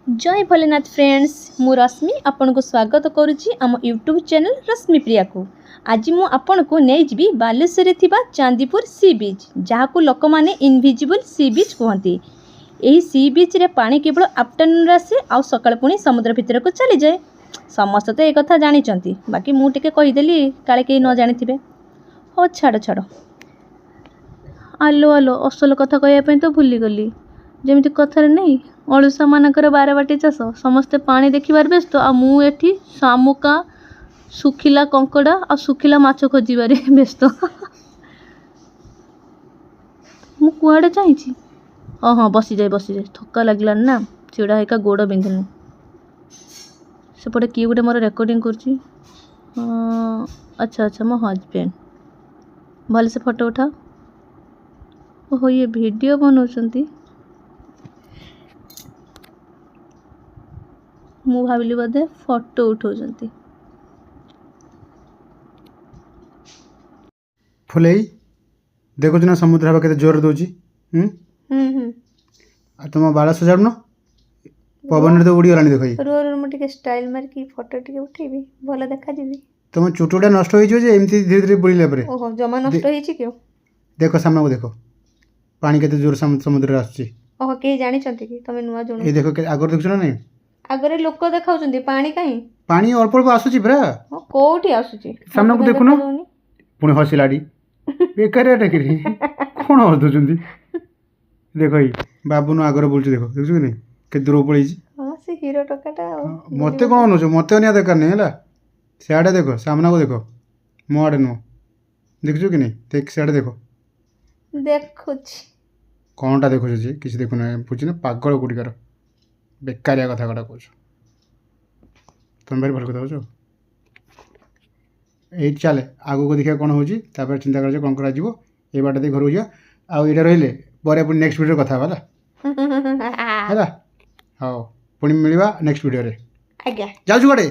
जय भोलेनाथ फ्रेंड्स मु रश्मि आपन को स्वागत करुच्ची आम यूट्यूब चैनल रश्मि प्रिया को। आज मु आपन को नहीं जी बालेश्वर थिबा चांदीपुर सी बीच जहाँ को लोक माने इनविजिबल सी बीच कहती। यही सी बीच रे पानी केवल आफ्टरनून आसे आ सकाळ पुणी समुद्र भितर को चली जाए। समस्त तो एक कथा जानी बाकी मु टिके कहीदेली काले कहीं न जानी थे। हो छाड़ छाड़ आलो आलो असल कथा कहवाई तो भूलीगली जमी कथार नहीं अड़ुसा मानकर बारबाटी चाष समस्ते पानी देखिबार व्यस्त आ मु एठी शामुका सुखिला कंकड़ा आ सुखिला माछ खोजिबारे व्यस्त। मु कुआडे चाहिए हाँ हाँ बसी जाए थका लगलान ना चिड़ा होगा गोड़ बिंधुनी सेपटे किए गोटे मोर रेकर्डिंग कर। अच्छा अच्छा मो हजबैंड भल से फोटो उठा। ओहो ये वीडियो बनाऊँच मु भाविली बोधे फोटो उठाऊँ। फुलई देखुच ना समुद्र हवा केते जोर दोची। तुम बाल सजाड़न पवन रे तो उड़ी गलानी देखई रो रो मु टिके स्टाइल मार की फोटो टिके उठेबी भल देखा जीवी। तुम चुटुडा नष्ट होई जो जे एमती धीरे धीरे बुलिला परे। ओहो जमा नष्ट होई छि क्यों देखो सामने को देखो पानी केते जोर समुद्र रे आछी। ओहो के जानि छथि कि तमे नुवा जणो ए देखो आगर देखछ ना नहीं आगरे लोक देखाउछन्ती पानी काहे पानी अल्प अल्प आसुची परा कोठी आसुची सामने को देखुनो पुणी हसिलाडी बेकार टेकरी कोन हस दोचंती देखो ई बाबू नो आगर बोलछ देखो देखछ कि नहीं के दूर पळी छी। हां से हीरो टकाटा मते कोन अनुछ मते अनिया दरकार नहीं हला सियाडे देखो सामने को देखो मो आडे नो देखछ कि नहीं देख सियाडे देखो देखुछ कोनटा देखछ जी किछ देखु ना पूछि ना पागल गुडिकार बेकारिया कथा कटा कहछ तुम भारी भल कथा कहछ। ये चले आगो को देखा कौन हो चिंता कर कौन कर ये बाट दे घर जा आउ ये रही पर नेक्स्ट वीडियो कथा है हाँ पुणी मिलवा नेक्स्ट वीडियो रे आज्ञा जाऊँ गड़े।